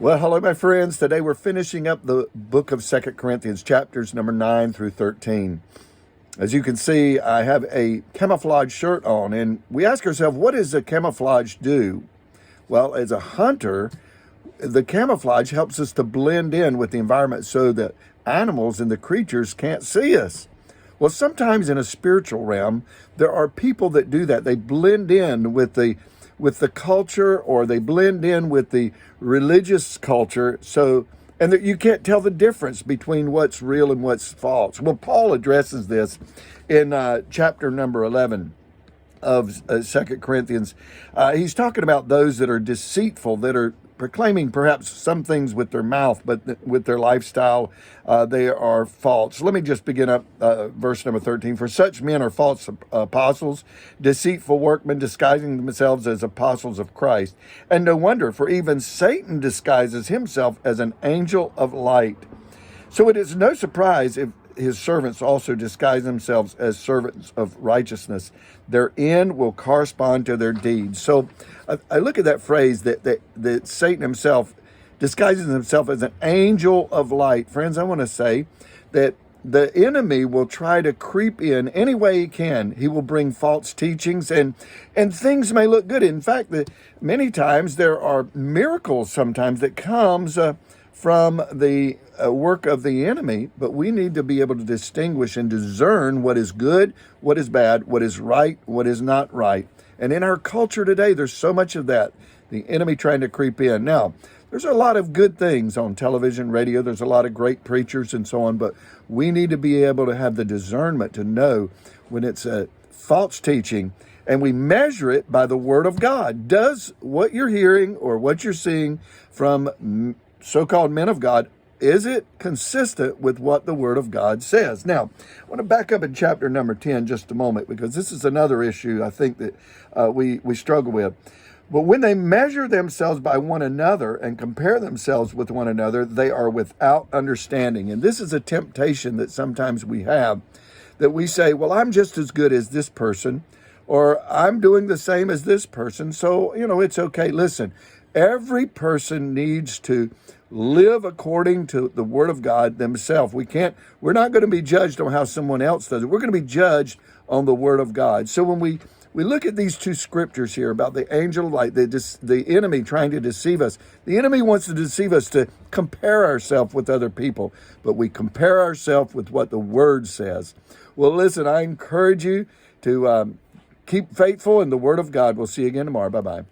Well, hello, my friends. Today we're finishing up the book of Second Corinthians, chapters number 9 through 13. As you can see, I have a camouflage shirt on, and we ask ourselves, what does a camouflage do? Well, as a hunter, the camouflage helps us to blend in with the environment so that animals and the creatures can't see us. Well, sometimes in a spiritual realm, there are people that do that. They blend in with the culture, or they blend in with the religious culture, and that you can't tell the difference between what's real and what's false. Well, Paul addresses this in chapter number 11 of 2 Corinthians. He's talking about those that are deceitful, that are proclaiming perhaps some things with their mouth, but with their lifestyle, they are false. Let me just begin up verse number 13. For such men are false apostles, deceitful workmen, disguising themselves as apostles of Christ. And no wonder, for even Satan disguises himself as an angel of light. So it is no surprise if his servants also disguise themselves as servants of righteousness. Their end will correspond to their deeds. So I look at that phrase that Satan himself disguises himself as an angel of light. Friends, I want to say that the enemy will try to creep in any way he can. He will bring false teachings, and things may look good. In fact, many times there are miracles sometimes that comes from the work of the enemy, but we need to be able to distinguish and discern what is good, what is bad, what is right, what is not right. And in our culture today, there's so much of that, the enemy trying to creep in. Now, there's a lot of good things on television, radio. There's a lot of great preachers and so on, but we need to be able to have the discernment to know when it's a false teaching, and we measure it by the Word of God. Does what you're hearing or what you're seeing from so-called men of God, is it consistent with what the Word of God says? Now, I want to back up in chapter number 10 just a moment, because this is another issue I think that we struggle with. But when they measure themselves by one another and compare themselves with one another, they are without understanding. And this is a temptation that sometimes we have, that we say, well, I'm just as good as this person, or I'm doing the same as this person, so, it's okay. Listen, every person needs to live according to the Word of God themselves. We're not going to be judged on how someone else does it. We're going to be judged on the Word of God. So when we look at these two scriptures here about the angel of light, the enemy trying to deceive us. The enemy wants to deceive us to compare ourselves with other people, but we compare ourselves with what the Word says. Well, listen, I encourage you to keep faithful in the Word of God. We'll see you again tomorrow. Bye-bye.